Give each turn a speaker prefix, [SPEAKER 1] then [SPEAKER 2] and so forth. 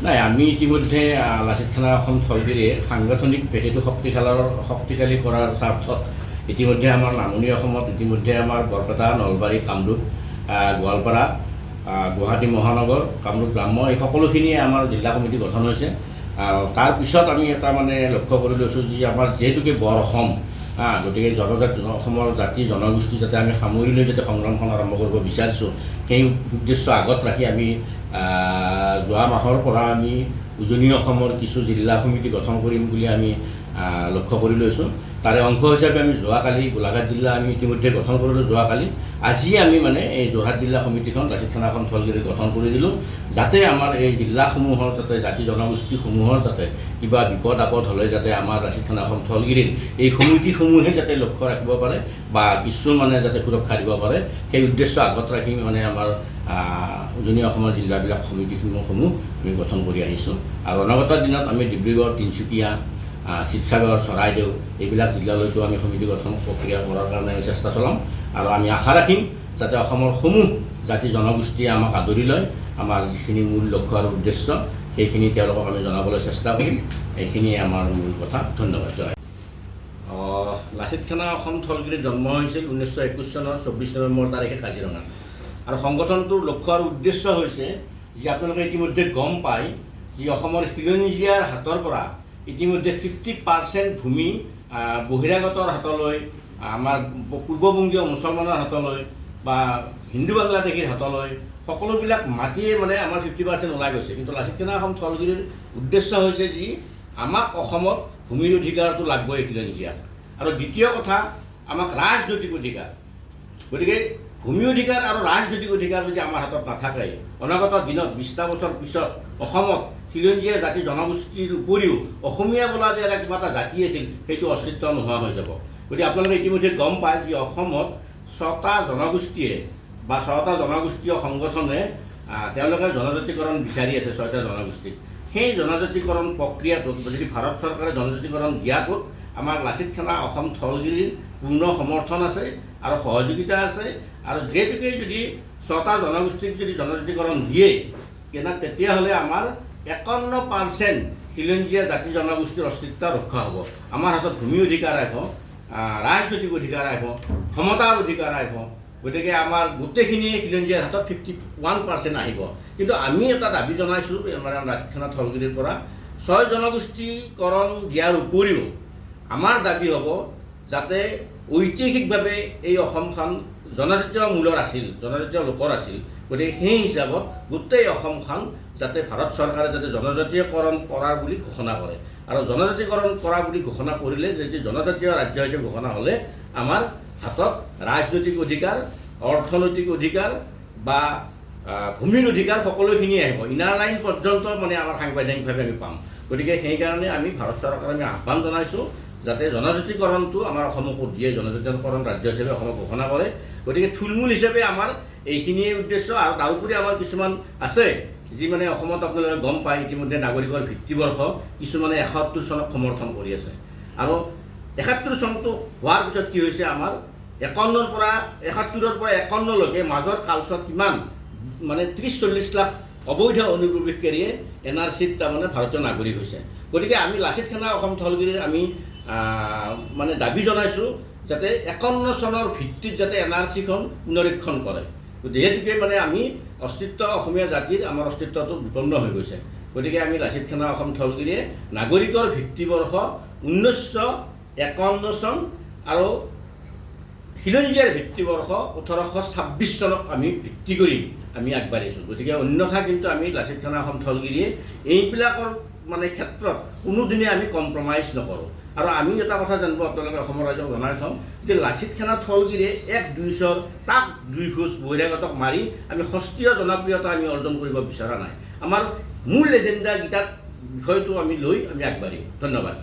[SPEAKER 1] নাই, আমি ইতিমধ্যে লাচিত থানা অসম থলগিৰিয়ে সাংগঠনিক ভেটিটো শক্তিশালী কৰাৰ স্বাৰ্থত ইতিমধ্যে আমাৰ নামনি অসমত ইতিমধ্যে আমাৰ বৰপেটা, নলবাৰী, কামৰূপ, গোৱালপাৰা, গুৱাহাটী মহানগৰ, কামৰূপ গ্ৰাম্য এই সকলোখিনিয়ে আমাৰ জিলা কমিটি গঠন হৈছে। তাৰপিছত আমি এটা মানে লক্ষ্য কৰি লৈছোঁ যে আমাৰ যিহেতুকে বৰ অসম, গতিকে জনজাতি অসমৰ জাতি জনগোষ্ঠী যাতে আমি সামৰি লৈ যাতে সংগ্ৰামখন আৰম্ভ কৰিব বিচাৰিছোঁ, সেই উদ্দেশ্য আগত ৰাখি আমি যোৱা মাহৰ পৰা আমি উজনি অসমৰ কিছু জিলা সমিতি গঠন কৰিম বুলি আমি লক্ষ্য কৰি লৈছোঁ। তাৰে অংশ হিচাপে আমি যোৱাকালি গোলাঘাট জিলা আমি ইতিমধ্যে গঠন কৰিলোঁ। যোৱাকালি আজি আমি মানে এই যোৰহাট জিলা সমিতিখন লাচিত থানাখন থলগিৰি গঠন কৰি দিলোঁ, যাতে আমাৰ এই জিলাসমূহৰ যাতে জাতি জনগোষ্ঠীসমূহৰ যাতে কিবা বিপদ আপদ হ'লে যাতে আমাৰ লাচিত থানাখন থলগিৰিৰ এই সমিতিসমূহে যাতে লক্ষ্য ৰাখিব পাৰে বা কিছু মানে যাতে সুৰক্ষা দিব পাৰে, সেই উদ্দেশ্য আগত ৰাখি মানে আমাৰ উজনি অসমৰ জিলাবিলাক সমিতিসমূহ আমি গঠন কৰি আহিছোঁ। আৰু অনাগত দিনত আমি ডিব্ৰুগড়, তিনিচুকীয়া, শিৱসাগৰ, চৰাইদেউ এইবিলাক জিলালৈতো আমি সমিতি গঠন প্ৰক্ৰিয়া কৰাৰ কাৰণে আমি চেষ্টা চলাম। আৰু আমি আশা ৰাখিম যাতে অসমৰ সমূহ জাতি জনগোষ্ঠীয়ে আমাক আদৰি লয়। আমাৰ যিখিনি মূল লক্ষ্য আৰু উদ্দেশ্য সেইখিনি তেওঁলোকক আমি জনাবলৈ চেষ্টা কৰিম। এইখিনিয়ে আমাৰ মূল কথা। ধন্যবাদ। জয়। লাচিত থানা অসম থলগিৰিত জন্ম হৈছিল 1921 চনৰ 24 নৱেম্বৰ তাৰিখে কাজিৰঙাত। আৰু সংগঠনটোৰ লক্ষ্য আৰু উদ্দেশ্য হৈছে যে আপোনালোকে ইতিমধ্যে গম পায় যে অসমৰ খিলঞ্জীয়াৰ হাতৰ পৰা ইতিমধ্যে 50% ভূমি বহিৰাগতৰ হাতলৈ, আমাৰ পূৰ্ববংগীয় মুছলমানৰ হাতলৈ বা হিন্দু বাংলাদেশীৰ হাতলৈ সকলোবিলাক মাটিয়ে মানে আমাৰ 50% ওলাই গৈছে। কিন্তু লাচিত থানা অসম থলগিৰিৰ উদ্দেশ্য হৈছে যে আমাক অসমত ভূমিৰ অধিকাৰটো লাগবই খিলঞ্জীয়াক। আৰু দ্বিতীয় কথা, আমাক ৰাজনৈতিক অধিকাৰ। গতিকে ভূমি অধিকাৰ আৰু ৰাজনৈতিক অধিকাৰ যদি আমাৰ হাতত নাথাকে, অনাগত দিনত 20টা বছৰ পিছত অসমত খিলঞ্জীয়া জাতি জনগোষ্ঠীৰ উপৰিও অসমীয়া বোলা যে কিবা এটা জাতি আছিল সেইটো অস্তিত্ব নোহোৱা হৈ যাব। গতিকে আপোনালোকে ইতিমধ্যে গম পায় যে অসমত 6টা জনগোষ্ঠীয়ে বা 6টা জনগোষ্ঠীয় সংগঠনে তেওঁলোকে জনজাতিকৰণ বিচাৰি আছে 6টা জনগোষ্ঠীক। সেই জনজাতিকৰণ প্ৰক্ৰিয়াটোত যদি ভাৰত চৰকাৰে জনজাতিকৰণ দিয়াটোত আমাৰ লাচিত থানা অসম থলগিৰিৰ পূৰ্ণ সমৰ্থন আছে আৰু সহযোগিতা আছে। আৰু যিহেতুকে যদি 6টা জনগোষ্ঠীক যদি জনজাতিকৰণ দিয়ে তেতিয়াহ'লে আমাৰ 51% খিলঞ্জীয়া জাতি জনগোষ্ঠীৰ অস্তিত্ব ৰক্ষা হ'ব। আমাৰ হাতত ভূমি অধিকাৰ আহিব, ৰাজনৈতিক অধিকাৰ আহিব, ক্ষমতাৰ অধিকাৰ আহিব। গতিকে আমাৰ গোটেইখিনিয়ে খিলঞ্জীয়াৰ হাতত 51% আহিব। কিন্তু আমি এটা দাবী জনাইছোঁ আমাৰ লাচিত থানা থলগিৰিৰ পৰা, 6 জনগোষ্ঠীকৰণ দিয়াৰ উপৰিও আমাৰ দাবী হ'ব যাতে ঐতিহাসিকভাৱে এই অসমখন জনজাতীয় মূলৰ আছিল, জনজাতীয় লোকৰ আছিল। গতিকে সেই হিচাপত গোটেই অসমখন যাতে ভাৰত চৰকাৰে যাতে জনজাতীয়কৰণ কৰা বুলি ঘোষণা কৰে। আৰু জনজাতীয়কৰণ কৰা বুলি ঘোষণা কৰিলে যদি জনজাতীয় ৰাজ্য হিচাপে ঘোষণা হ'লে আমাৰ হাতত ৰাজনৈতিক অধিকাৰ, অৰ্থনৈতিক অধিকাৰ বা ভূমিৰ অধিকাৰ সকলোখিনি আহিব। ইনাৰ লাইন পৰ্যন্ত মানে আমাৰ সাংবিধানিকভাৱে আমি পাম। গতিকে সেইকাৰণে আমি ভাৰত চৰকাৰক আমি আহ্বান জনাইছোঁ যাতে জনজাতিকৰণটো আমাৰ অসমকো দিয়ে, জনজাতিকৰণ ৰাজ্য হিচাপে অসমক ঘোষণা কৰে। গতিকে থুলমূল হিচাপে আমাৰ এইখিনিয়ে উদ্দেশ্য। আৰু তাৰোপৰি আমাৰ কিছুমান আছে যি মানে অসমত আপোনালোকে গম পায় ইতিমধ্যে নাগৰিকৰ ভিত্তিবৰ্ষ কিছুমানে 71 চনক সমৰ্থন কৰি আছে। আৰু 71 চনটো হোৱাৰ পিছত কি হৈছে, আমাৰ 71ৰ পৰা 51লৈকে মাজৰ কালছোৱাত কিমান মানে 30-40 লাখ অবৈধ অনুপ্ৰৱেশকাৰীয়ে NRCত তাৰমানে ভাৰতীয় নাগৰিক হৈছে। গতিকে আমি লাচিত থানা অসম থলগিৰিৰ আমি মানে দাবী জনাইছোঁ যাতে 51 চনৰ ভিত্তিত যাতে NRCখন পুনৰীক্ষণ কৰে। যিহেতুকে মানে আমি অস্তিত্ব অসমীয়া জাতিৰ আমাৰ অস্তিত্বটো বিপন্ন হৈ গৈছে। গতিকে আমি লাচিত থানা অসম থলগিৰিয়ে নাগৰিকৰ ভিত্তিবৰ্ষ 1951 চন আৰু খিলঞ্জীয়াৰ ভিত্তিবৰ্ষ 1826 চনক আমি ভিত্তি কৰি আমি আগবাঢ়িছোঁ। গতিকে অন্যথা কিন্তু আমি লাচিত থানা অসম থলগিৰিয়ে এইবিলাকৰ মানে ক্ষেত্ৰত কোনোদিনে আমি কম্প্ৰমাইজ নকৰোঁ। আৰু আমি এটা কথা জানিব আপোনালোকে অসমৰ ৰাইজক জনাই থওঁ যে লাচিত থানা থলগিৰিয়ে 1-2 চৰ তাক 2 খোজ বহিৰাগতক মাৰি আমি সস্তীয় জনপ্ৰিয়তা আমি অৰ্জন কৰিব বিচৰা নাই। আমাৰ মূল এজেণ্ডাকেইটাত বিষয়টো আমি লৈ আমি আগবাঢ়িম। ধন্যবাদ।